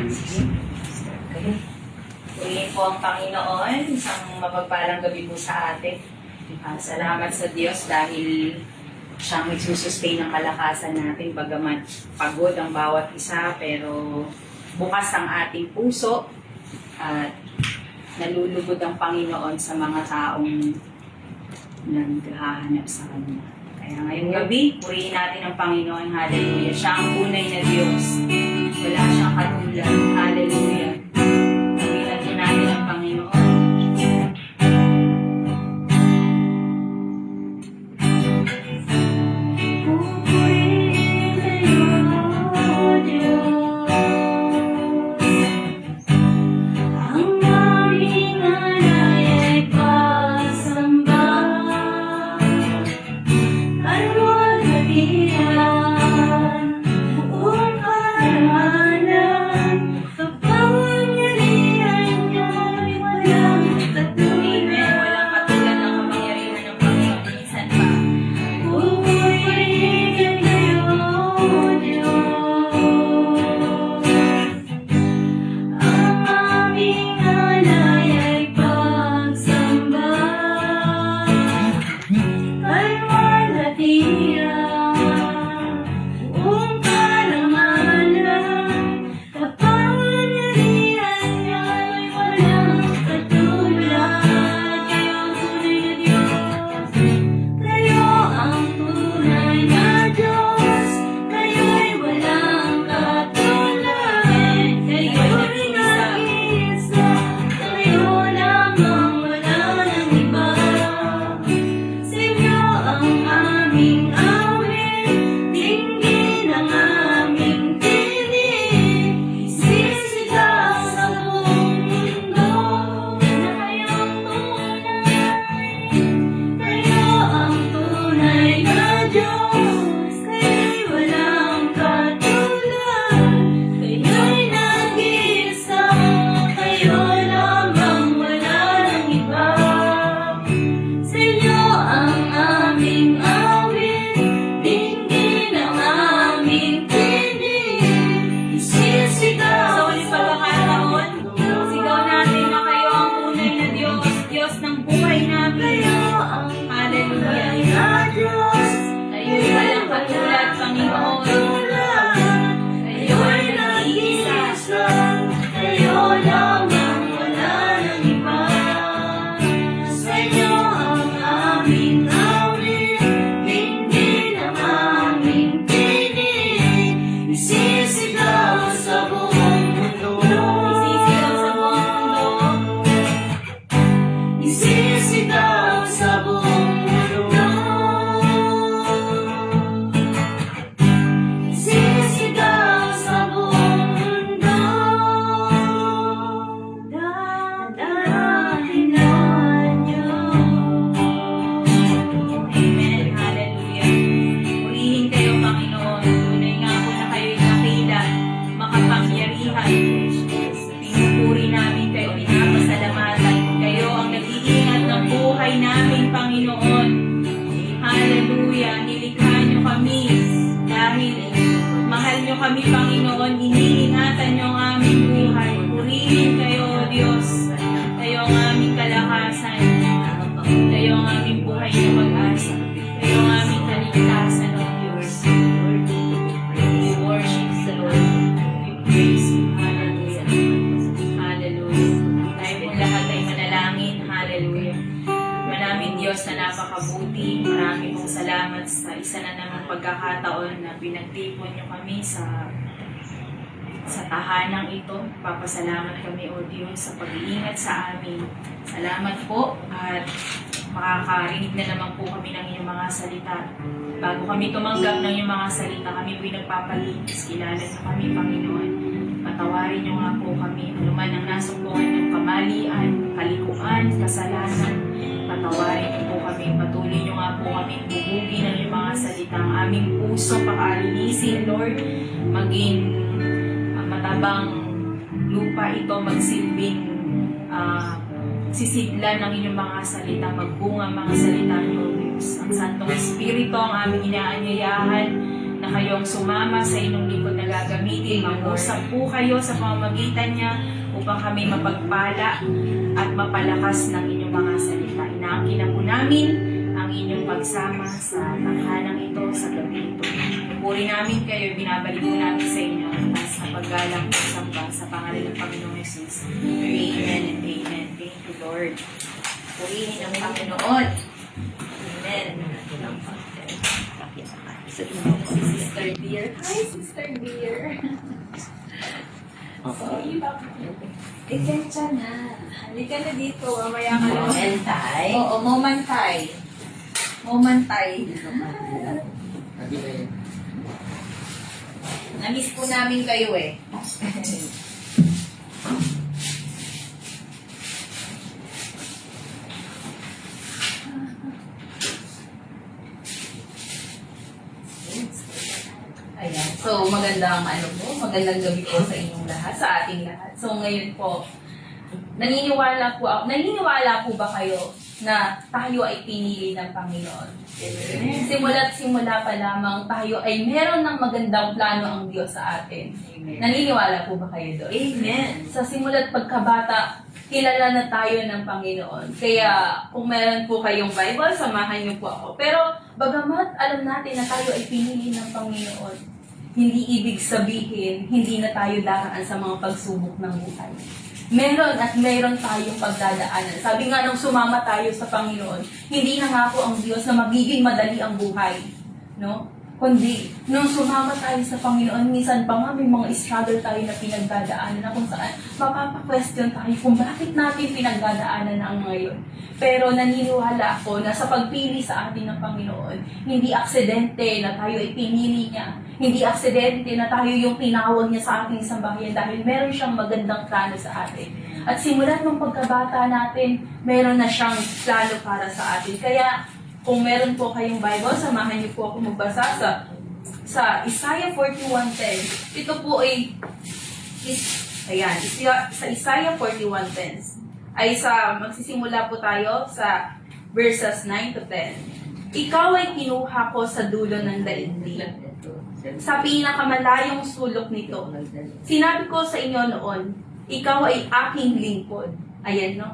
Okay. Purihin po ang Panginoon. Isang mapagpalang gabi po sa atin. Salamat sa Diyos dahil siyang nagsusustain ng kalakasan natin. Bagamat pagod ang bawat isa, pero bukas ang ating puso at nalulugod ang Panginoon sa mga taong naghahanap sa Kanya. Kaya ngayong gabi, purihin natin ang Panginoon. Hallelujah. Siya ang tunay na Diyos. Wala siyang katulad. Hallelujah. Purihin po natin ang Panginoon. Kami, Panginoon, iniingatan niyo ang aming buhay. Purihin kayo, Diyos. Kayo ang aming kalakasan. Kayo ang aming buhay na pag-asa. Kayo ang aming kaligtasan, O Diyos. We worship the Lord. We praise you. Hallelujah. Hallelujah. Tayo din lahat ay manalangin. Hallelujah. Maraming Diyos na napakabuti. Maraming pong salamat sa isa na namang pagkakataon na pinagtipon niyo kami sa tahanang ito. Papasalamat kami, O Diyos, sa pag-iingat sa amin. Salamat po at makakarinig na naman po kami ng inyong mga salita. Bago kami tumanggap ng inyong mga salita, kami po'y nagpapalinis. Kilala niyo kami, Panginoon. Patawarin niyo nga po kami. Ano man ang nasumpungan ng kamalian, kalikuan, kasalanan, patawarin niyo po kami. Patuloy niyo nga po kami bubugin ng inyong mga salita. Ang aming puso pakalinisin, Lord. Maging matabang lupa ito, magsilbing sisidlan ng inyong mga salita, magbunga mga salita niyo, Diyos. Ang Santong Espiritu ang aming inaanyayahan na kayong sumama sa inyong lingkod na gagamitin. Mag-usap po kayo sa pamamagitan niya upang kami mapagpala at mapalakas ng inyong mga salita. Inaangkin na po namin ang inyong pagsama sa tanghalang ito, sa gabi ito. Pupuri namin kayo, binabalik po namin sa inyo sa paggalang po sa pangalan ng Panginoong Jesus. Amen and amen. Thank you, Lord. Purihin ang Panginoon. Amen. Sister Dear. Hi, Sister Dear. Ikensya na. Halika na dito. Mamaya ka lang. Momentay. Oo, momantay. Momantay. Namiss po namin kayo eh. Ayan. So, magandang gabi po sa inyong lahat, sa ating lahat. So, ngayon po, naniniwala po ba kayo na tayo ay pinili ng Panginoon? Simula't simula pa lamang tayo ay meron ng magandang plano ang Diyos sa atin. Amen. Naniniwala po ba kayo doon? Amen. Sa simula't pagkabata, kilala na tayo ng Panginoon. Kaya kung meron po kayong Bible, samahan niyo po ako. Pero bagamat alam natin na tayo ay pinili ng Panginoon, hindi ibig sabihin hindi na tayo daraan sa mga pagsubok ng buhay. Meron at meron tayong pagdadaanan. Sabi nga nung sumama tayo sa Panginoon, hindi na nga po ang Diyos na magiging madali ang buhay. No? Kundi, nung sumama tayo sa Panginoon, minsan pa nga may mga struggle tayo na pinagdadaanan na kung saan mapapa-question tayo kung bakit natin pinagdadaanan ang ngayon. Pero naniniwala ako na sa pagpili sa atin ng Panginoon, hindi aksidente na tayo ay pinili niya. Hindi aksidente na tayo yung tinawag niya sa ating sambahayan dahil meron siyang magandang plano sa atin. At simulat ng pagkabata natin, meron na siyang plano para sa atin. Kaya, kung meron po kayong Bible, samahan niyo po ako magbasa sa Isaiah 41:10. Ito po ay sa Isaiah 41:10 ay magsisimula po tayo sa verses 9 to 10. Ikaw ay kinuha ko sa dulo ng daigdig, sa pinakamalayong sulok nito. Sinabi ko sa inyo noon, ikaw ay aking lingkod. Ayan, no?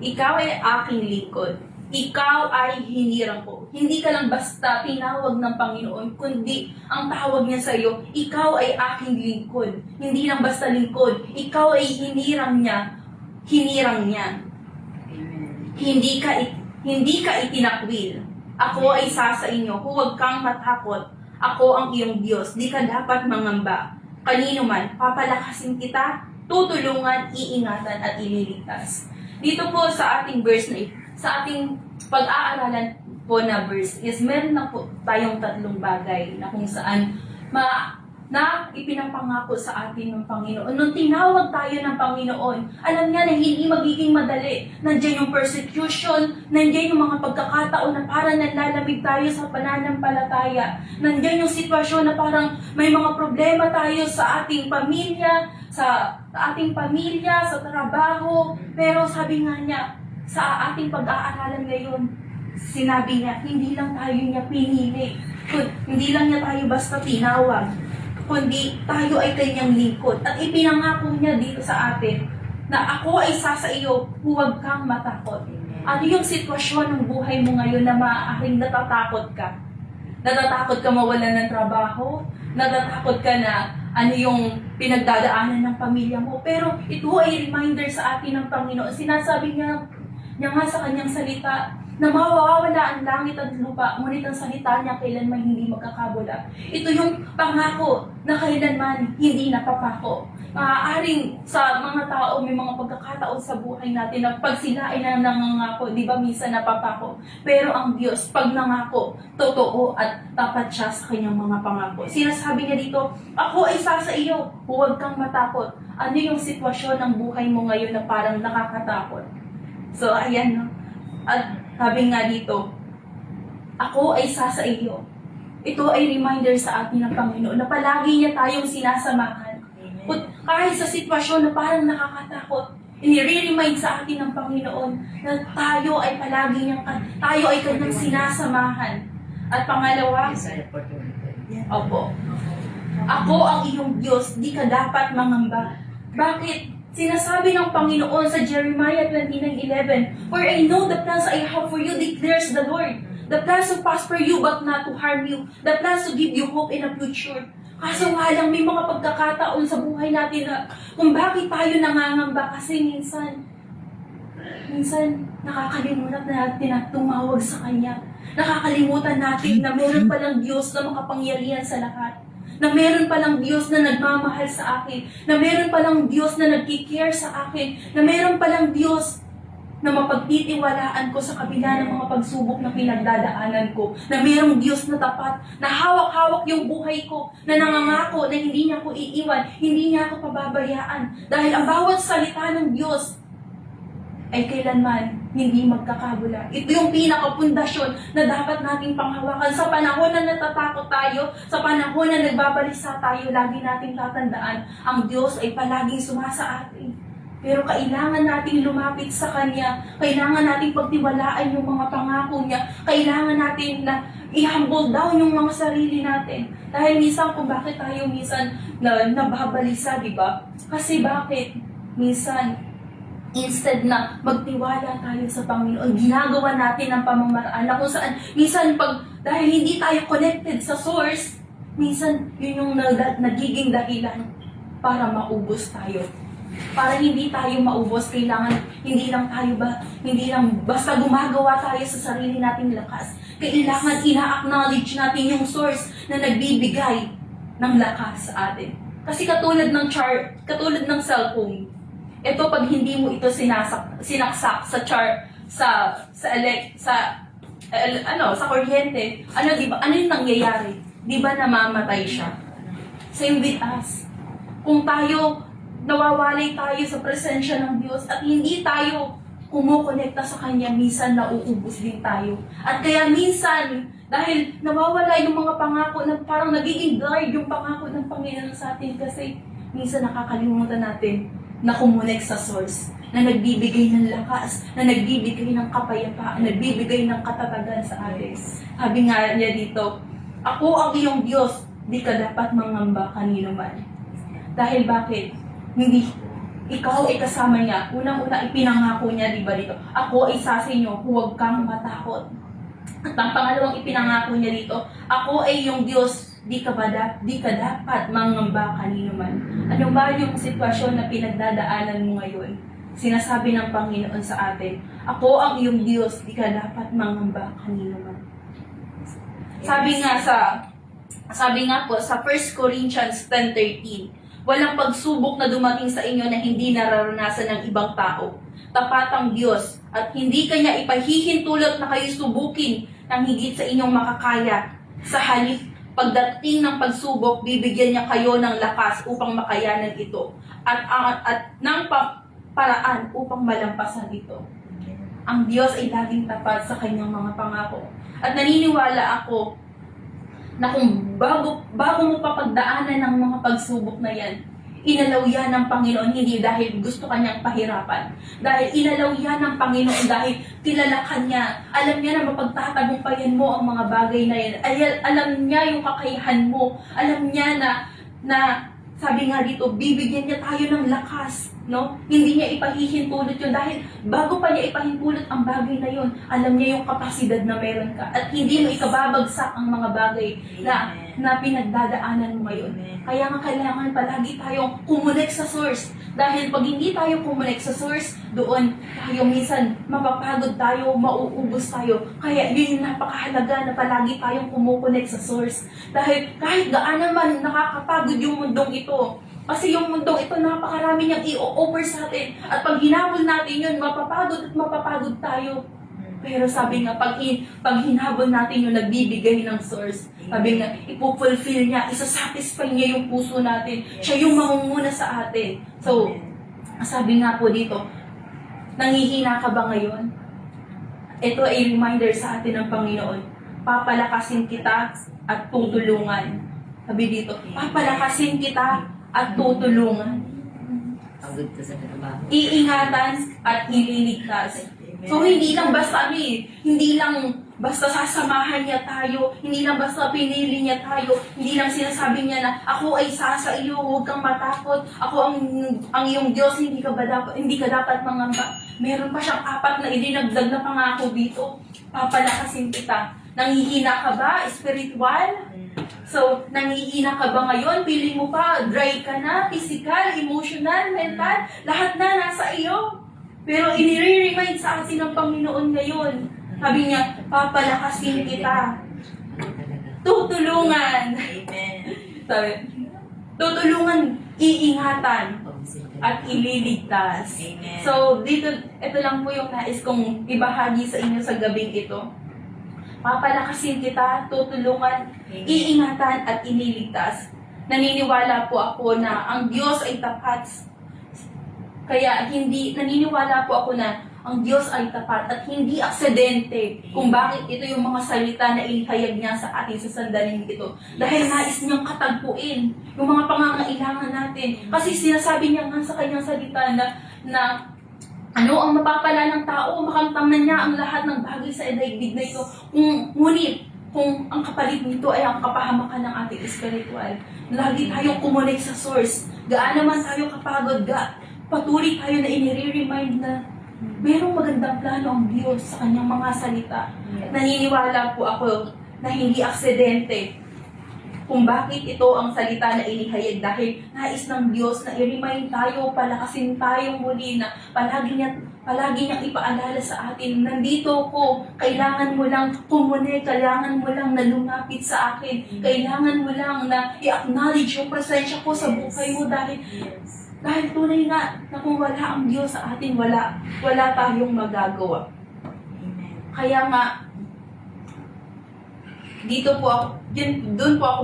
Ikaw ay aking lingkod. Ikaw ay hinirang ko. Hindi ka lang basta tinawag ng Panginoon, kundi ang tawag niya sa iyo, ikaw ay aking lingkod. Hindi lang basta lingkod. Ikaw ay hinirang niya. Hinirang niya. Amen. Hindi ka itinakwil. Ako ay isa sa inyo. Huwag kang matakot. Ako ang iyong Diyos. Di ka dapat mangamba. Kanino man, papalakasin kita, tutulungan, iingatan at ililigtas. Dito po sa ating verse na ito, sa ating pag-aaralan po na verse is meron na po tayong tatlong bagay na kung saan na ipinapangako sa atin ng Panginoon. Nung tinawag tayo ng Panginoon, alam niya na hindi magiging madali. Nandiyan yung persecution, nandiyan yung mga pagkakataon na parang nanlalamig tayo sa pananampalataya. Nandiyan yung sitwasyon na parang may mga problema tayo sa ating pamilya, sa trabaho. Pero sabi nga niya, sa ating pag-aaralan ngayon, sinabi niya, hindi lang tayo niya pinili. Hindi lang niya tayo basta tinawag, kundi tayo ay kanyang lingkod. At ipinangako niya dito sa atin na ako ay isa sa iyo, huwag kang matakot. Ano yung sitwasyon ng buhay mo ngayon na maaaring natatakot ka? Natatakot ka mawalan ng trabaho? Natatakot ka na ano yung pinagdadaanan ng pamilya mo? Pero ito ay reminder sa atin ng Panginoon. Sinasabi niya nga sa kanyang salita na mawawala ang langit at lupa, ngunit ang salita niya kailanman hindi magkakabula. Ito yung pangako na kailanman hindi napapako. Maaaring sa mga tao, may mga pagkakataon sa buhay natin na pag sila ay nangangako, di ba minsan napapako? Pero ang Diyos, pag nangako, totoo at tapat siya sa kanyang mga pangako. Sinasabi niya dito, ako ay isa sa iyo, huwag kang matakot. Ano yung sitwasyon ng buhay mo ngayon na parang nakakatakot? So, ayan, no? At sabi nga dito, ako ay isa sa iyo. Ito ay reminder sa atin ng Panginoon na palagi niya tayong sinasamahan. Kahit sa sitwasyon na parang nakakatakot, i-remind sa atin ng Panginoon na tayo ay palagi niyang, tayo ay kanyang sinasamahan. At pangalawa, Opo. Ako ang iyong Diyos, di ka dapat mangamba. Bakit? Sinasabi ng Panginoon sa Jeremiah 29:11, "For I know the plans I have for you, declares the Lord. The plans to prosper you but not to harm you. The plans to give you hope in a future." Kaso nga lang, may mga pagkakataon sa buhay natin na kung bakit tayo nangangamba kasi minsan nakakalimutan natin na tumawag sa Kanya. Nakakalimutan natin na meron palang Diyos na makapangyarihan sa lahat. Na meron palang Diyos na nagmamahal sa akin. Na meron palang Diyos na nagkikare sa akin. Na meron palang Diyos na mapagtitiwalaan ko sa kabila ng mga pagsubok na pinagdadaanan ko. Na merong Diyos na tapat, na hawak-hawak yung buhay ko, na nangangako na hindi niya ako iiwan, hindi niya ako pababayaan. Dahil ang bawat salita ng Diyos ay kailanman hindi magkakabula. Ito yung pinakapundasyon na dapat nating panghawakan. Sa panahon na natatakot tayo, sa panahon na nagbabalisa tayo, lagi nating tatandaan, ang Diyos ay palaging sumasa atin. Pero kailangan nating lumapit sa Kanya, kailangan nating pagtiwalaan yung mga pangako niya, kailangan natin na i-humble down yung mga sarili natin. Dahil minsan kung bakit tayo minsan nababalisa, di ba? Kasi bakit? Minsan, instead na magtiwala tayo sa Panginoon, ginagawa natin ang pamamaraan na kung saan, minsan dahil hindi tayo connected sa source, minsan yun yung nagiging dahilan para maubos tayo. Para hindi tayo maubos, kailangan hindi lang basta gumagawa tayo sa sarili nating lakas. Kailangan ina-acknowledge natin yung source na nagbibigay ng lakas sa atin. Kasi katulad ng cellphone, ito pag hindi mo ito sinaksak sa kuryente, di ba? Ano yung nangyayari? Di ba namamatay siya? Same with us. Kung nawawalay tayo sa presensya ng Diyos at hindi tayo kumukonekta sa Kanya, minsan nauubos din tayo. At kaya minsan, dahil nawawala yung mga pangako, na parang nagiging blurred yung pangako ng Panginoon sa atin kasi minsan nakakalimutan natin na kumunek sa source, na nagbibigay ng lakas, na nagbibigay ng kapayapaan, nagbibigay ng katatagan sa atin. Sabi nga niya dito, "Ako ang iyong Diyos, di ka dapat mangamba kanino man." Dahil bakit? Hindi, ikaw ay kasama niya. Unang-una ipinangako niya, di ba dito, "Ako ay sa inyo, huwag kang matakot." At ang pangalawang ipinangako niya dito, "Ako ay iyong Diyos, di ka dapat mangamba kanino man." Ano ba yung sitwasyon na pinagdadaanan mo ngayon? Sinasabi ng Panginoon sa atin, "Ako ang iyong Diyos, di ka dapat mangamba kanino man." Sabi nga po sa 1 Corinthians 10:13, "Walang pagsubok na dumating sa inyo na hindi nararanasan ng ibang tao. Tapat ang Diyos at hindi Kanya ipahihintulot na kayo subukin ng higit sa inyong makakaya. Sa halip, pagdating ng pagsubok, bibigyan niya kayo ng lakas upang makayanan ito at ng paraan upang malampasan ito." Ang Diyos ay laging tapat sa Kanyang mga pangako. At naniniwala ako na kung bago mo papagdaanan ng mga pagsubok na yan, inalaw yan ng Panginoon hindi dahil gusto Kanyang pahirapan. Dahil inalaw yan ng Panginoon dahil kilala Kanya. Alam niya na mapagtatagumpayan mo ang mga bagay na yan. Alam niya yung kakayahan mo. Alam niya na sabi nga dito, bibigyan niya tayo ng lakas. No? Hindi niya ipahihintulot yun dahil bago pa niya ipahintulot ang bagay na yun, alam niya yung kapasidad na meron ka at hindi mo ikababagsak ang mga bagay na pinagdadaanan mo ngayon. Kaya nga kailangan palagi tayong kumunik sa source dahil pag hindi tayo kumunik sa source, doon tayo minsan mapapagod tayo, mauubos tayo. Kaya yun yung napakahalaga na palagi tayong kumukunik sa source dahil kahit gaano man nakakapagod yung mundong ito, kasi yung mundong ito, napakarami niyang i-offer sa atin. At pag hinabol natin yun, mapapagod tayo. Pero sabi nga, pag hinabol natin yung nagbibigay ng source, sabi nga, ipufulfill niya, isasatisfy niya yung puso natin. Siya yung mangunguna sa atin. So, sabi nga po dito, nangihina ka ba ngayon? Ito ay reminder sa atin ng Panginoon. Papalakasin kita at tutulungan. Sabi dito, papalakasin kita at tutulungan. Iingatan at ililigtas. So hindi lang basta hindi lang basta sasamahan niya tayo, hindi lang basta pinili niya tayo, hindi lang sinasabi niya na ako ay sa iyo, huwag kang matakot, ako ang iyong Diyos, hindi ka dapat mangamba. Meron pa siyang 4 na idinagdag na pangako dito. Papalakasin kita. Nanghihina ka ba? Spiritual? So, nanghihina ka ba ngayon? Feeling mo pa, dry ka na, physical, emotional, mental, lahat na nasa iyo. Pero inire-remind sa atin ng Panginoon ngayon. Sabi niya, papalakasin kita. Tutulungan. Amen. Sabi, tutulungan, iingatan, at ililigtas. Amen. So, ito lang po yung nais kong ibahagi sa inyo sa gabing ito. Papalakasin kita, tutulungan, iingatan, at ililigtas. Naniniwala po ako na ang Diyos ay tapat. Kaya naniniwala po ako na ang Diyos ay tapat at hindi aksidente kung bakit ito yung mga salita na inihayag niya sa atin sa sandaling ito. Dahil nais niyang katagpuin yung mga pangangailangan natin. Kasi sinasabi niya nga sa kanyang salita na ano ang mapapala ng tao, makamtamnan niya ang lahat ng bagay sa daigdig na ito. Ngunit, kung ang kapalit nito ay ang kapahamakan ng ating spiritual, lagi tayong kumonek sa source. Gaan naman tayo kapagod, patuloy tayo na inire-remind na merong magandang plano ang Diyos sa kanyang mga salita. Yes. Naniniwala po ako na hindi aksidente kung bakit ito ang salita na inihayag dahil nais ng Diyos na i-remind tayo, palakasin tayo muli na palagi niyang ipaalala sa atin, nandito ko, kailangan mo lang kumunik, kailangan mo lang na lumapit sa akin, kailangan mo lang na i-acknowledge yung presensya ko sa buhay mo dahil tunay nga na kung wala ang Diyos sa atin, wala tayong magagawa. Amen. Kaya nga, doon po ako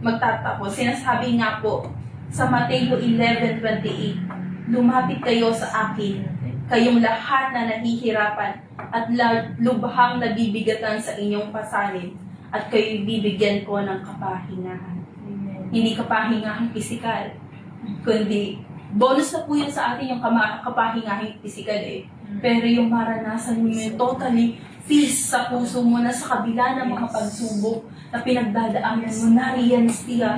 magtatapos. Sinasabi nga po sa Mateo 11:28, lumapit kayo sa akin, kayong lahat na nahihirapan at lubhang nabibigatan sa inyong pasanin, at kayo'y bibigyan ko ng kapahingahan. Amen. Hindi kapahingahan pisikal, kundi bonus na po yun sa atin yung kapahingahan pisikal Pero yung maranasan mo yun totally peace sa puso mo na sa kabila ng mga pagsubok na pinagdadaanan mo, nariyanas niya,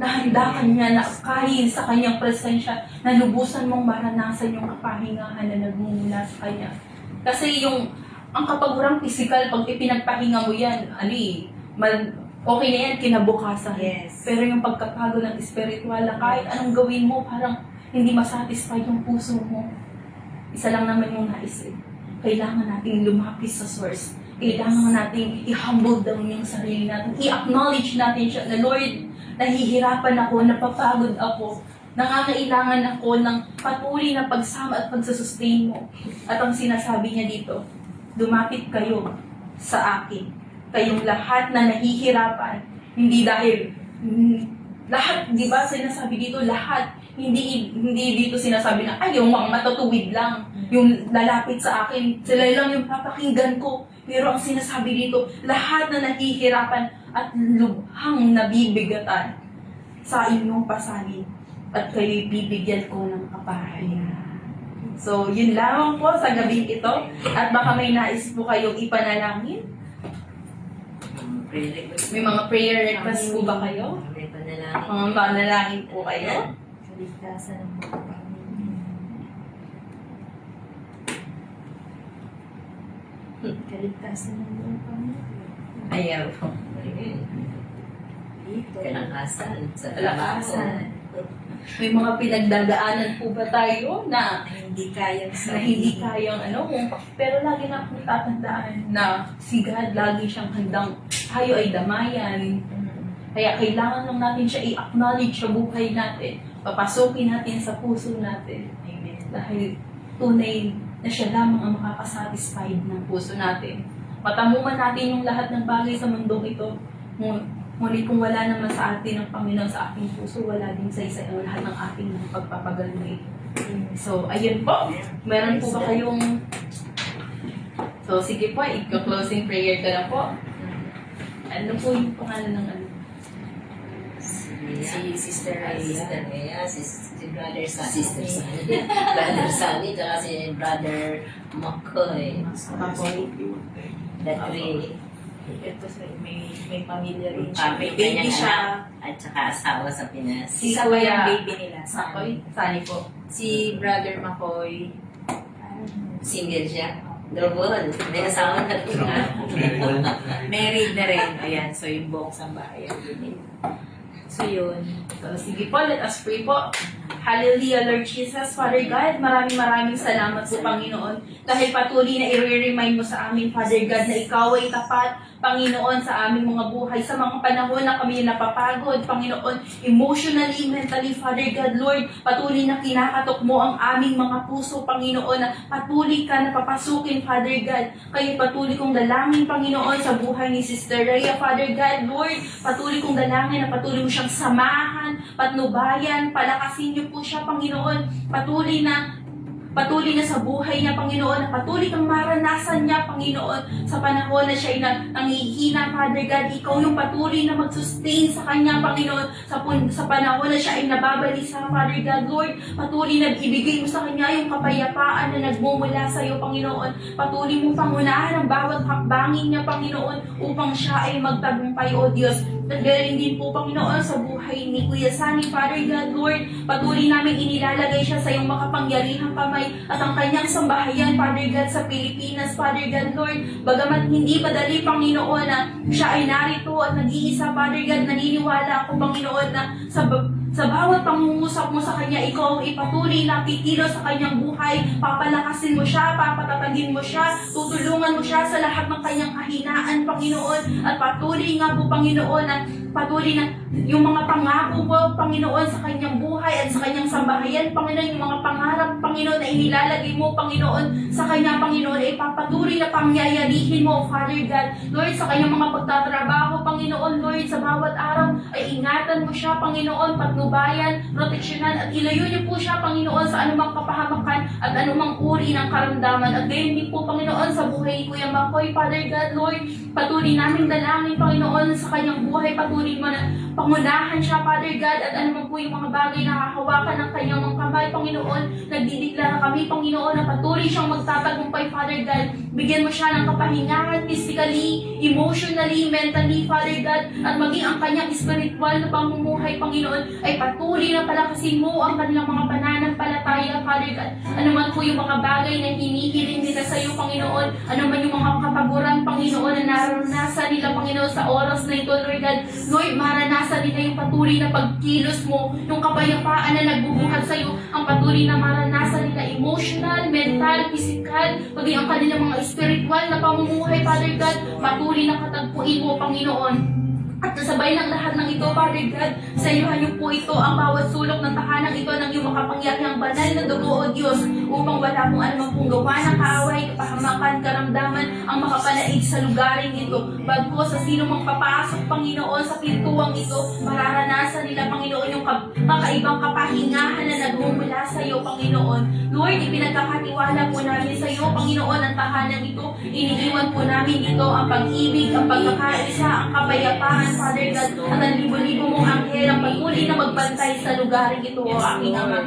na handa ka niya na kain sa kanyang presensya, na lubusan mong maranasan yung kapahingahan na nagmumula sa kanya. Kasi ang kapagurang physical, pag ipinagpahinga mo yan, okay na yan, kinabukasan. Yes. Pero yung pagkapagod ng spiritual, na kahit anong gawin mo, parang hindi masatisfied yung puso mo. Isa lang naman yung nais Kailangan natin lumapit sa source. Kailangan natin i-humble down yung sarili natin. I-acknowledge natin siya na, Lord, nahihirapan ako, napapagod ako, nangangailangan ako ng patuloy na pagsama at pagsasustain mo. At ang sinasabi niya dito, lumapit kayo sa akin. Kayong lahat na nahihirapan. Hindi dahil, lahat, di ba sinasabi dito, lahat. Hindi dito sinasabi na, ay, yung mga matutuwid lang, yung lalapit sa akin, sila lang yung papakinggan ko. Pero ang sinasabi dito, lahat na nahihirapan at lubhang nabibigatan sa inyong pasanin, at kayo'y bibigyan ko ng kapahingahan. So, yun lamang po sa gabing ito. At baka may nais po kayong ipanalangin. May mga prayer request po ba kayo? May panalangin. Mga panalangin po kayo? Kaligtasan ng mga pamilya. Kaligtasan ng mga pamilya. Ayaw. Kalakasan. Sa Kalakasan. May mga pinagdadaanan po ba tayo na hindi kayang pero lagi na akong tatandaan na si God lagi siyang handang tayo ay damayan. Kaya kailangan lang natin siya i-acknowledge sa buhay natin. Papasukin natin sa puso natin. Amen. Dahil tunay na siya lamang ang makakasatisfied ng puso natin. Matamuman natin yung lahat ng bagay sa mundong ito. Ngunit kung wala naman sa atin ang Panginoon sa ating puso, wala din sa isa ang lahat ng ating pagpapagalmay. So, ayun po. Meron po ba kayong... So, sige po, i-closing prayer ka na po. Ano po yung pangalan ng ano? Si Sister Rhea, si Brother Sunny. Sister Sunny. Brother Sunny, tsaka si Brother McCoy. Papoy. The three. Ito sa may pamilya rin siya. Kami, May baby kanyang siya. anak, at saka asawa sa Pinas. Isa pa yung baby nila. Makoy, sali po. Si Brother Makoy. Single siya. Double. May asawa na rin nga. Married na rin. Ayan, so yung buong sambahayan din. So yun. So, sige po, let us pray po. Hallelujah, Lord Jesus. Father God, maraming salamat po, Panginoon. Dahil patuloy na i-remind mo sa amin, Father God, na ikaw ay tapat, Panginoon, sa aming mga buhay. Sa mga panahon na kami napapagod, Panginoon, emotionally, mentally, Father God, Lord, patuloy na kinakatok mo ang aming mga puso, Panginoon, na patuloy ka na papasukin, Father God. Kaya patuloy kong dalangin, Panginoon, sa buhay ni Sister Rhea, Father God, Lord, patuloy kong dalangin na patuloy mo siyang samahan, patnubayan, palakasin niyo po siya, Panginoon, patuloy na sa buhay niya, Panginoon, na patuloy kang maranasan niya, Panginoon, sa panahon na siya ay nangihina, Father God. Ikaw yung patuloy na mag-sustain sa kanya, Panginoon, sa panahon na siya ay nababalisa, Father God. Lord, patuloy na ibigay mo sa kanya yung kapayapaan na nagmumula sa iyo, Panginoon. Patuloy mo pangunahan ang bawat hakbangin niya, Panginoon, upang siya ay magtagumpay, O Diyos. At galing din po, Panginoon, sa buhay ni Kuya Sunny, Father God, Lord, patuloy namin inilalagay siya sa iyong makapangyarihang kamay at ang kanyang sambahayan, Father God, sa Pilipinas, Father God, Lord, bagamat hindi madali, Panginoon, na siya ay narito at nag-iisa, Father God, naniniwala ako, Panginoon, na sa bawat pangungusap mo sa kanya, ikaw ipatuloy na titilo sa kanyang buhay, papalakasin mo siya, papatatagin mo siya, tutulungan mo siya sa lahat ng kanyang kahinaan, Panginoon, at patuloy nga po, Panginoon, na patuloy na yung mga pangako mo, Panginoon, sa kanyang buhay at sa kanyang sambahayan, Panginoon, yung mga pangarap, Panginoon, na inilalagay mo, Panginoon, sa kanya, Panginoon, ay papatuloy na pangyayarihin mo, Father God, Lord, sa kanyang mga pagtatrabaho, Panginoon, Lord, sa bawat araw, ay ingatan mo siya, Panginoon, patnubayan, proteksyonan, at ilayo niyo po siya, Panginoon, sa anumang kapahamakan at anumang uri ng karamdaman. At gayon din po, Panginoon, sa buhay ni Kuya Makoy, Father God, Lord, patuloy namin dalangin, Panginoon, sa kanyang buhay, patuloy mo na pangunahan siya, Father God, at ano po yung mga bagay na hahawakan ng kanyang mga kamay, Panginoon, nagdideklara kami, Panginoon, na patuloy siyang magtatagumpay, Father God. Bigyan mo siya ng kapahingahan, physically, emotionally, mentally, Father God, at maging ang kanyang spiritual na pamumuhay, Panginoon, ay patuloy na palakasin mo ang kanilang mga pananampalataya, Father God. Ano man po yung mga bagay na hinihiling nila sa iyo, Panginoon, ano man yung mga kapaguran, Panginoon, na naranasan nila, Panginoon, sa oras na ito, Lord God. Lord, maranasan nila yung patuloy na pagkilos mo, yung kapayapaan na nagbubuhat sa iyo, ang patuloy na maranasan nila emotional, mental, physical, pati ang kanilang mga spiritual na pamumuhay, Father God, patuloy na katagpuin mo, Panginoon. At kasabay ng lahat ng ito, Father God, sa iyo hanyo po ito ang bawat sulok ng tahanang ito ng iyong makapangyarihang banal na dugo, O Diyos, upang wala pong anumang pong gawa ng kaaway, kapahamakan, karamdaman ang makapanaig sa lugaring ito. Bagko sa sino mang papasok, Panginoon, sa pintuang ito, mararanasan nila, Panginoon, yung kakaibang kapahingahan na nagmumula sa iyo, Panginoon. Lord, ipinagkakatiwala po namin sa iyo, Panginoon, ang tahanan ito. Iniiwan po namin ito ang pag-ibig, ang pagkakaisa, ang kapayapaan, Father God, at ang libo-libo mong anghel ang patuloy na magbantay sa lugaring ito, O aking Ama.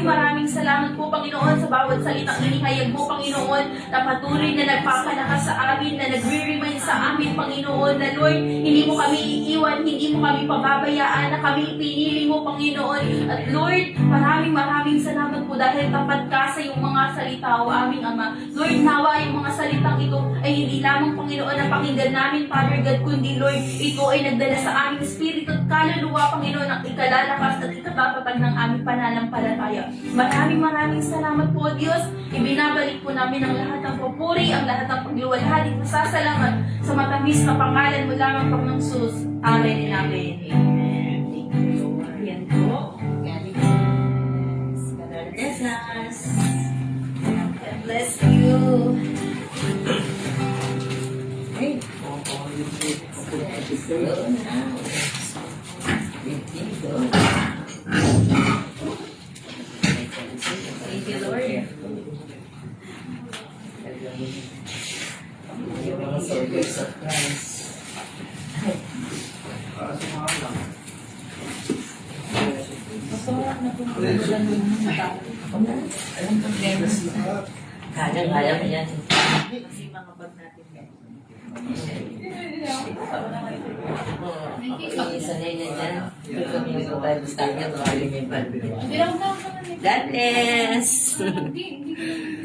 Maraming salamat po, Panginoon, sa bawat salitang inihayag mo, Panginoon, na patuloy na nagpapalakas sa amin, na nagre-remind sa amin, Panginoon, na Lord, hindi mo kami iiwan, hindi mo kami pababayaan, na kami pinili mo, Panginoon. At Lord, maraming salamat po dahil tapat ka sa iyong mga salita, O aming Ama. Lord, nawa yung mga salitang ito ay hindi lamang, Panginoon, na pakinggan namin, Father God, kundi Lord, ito ay nagdala sa aming espiritu at kaluluwa, Panginoon, ang ikalalakas at ikatatag ng aming pananampalataya. Maraming salamat po, Diyos. Ibinabalik po namin ang lahat ng papuri, ang lahat ng pagluwalhati at pasasalamat sa matamis na pangalan mo lamang pang ng Jesus. Amen and amen. Amen. Thank you, Lord. Yan po. God bless us. God bless you. Hey. Go now. Go. Thank you, Lord. Soldiers of Christ. Masarap na po po lang yung mga Anong problema? Kaya mo yan. kasi mga bag natin. Sanay na dyan. Pag kami nag-Bible study, baka may Bible. Hindi lang ako God bless! Hindi, hindi.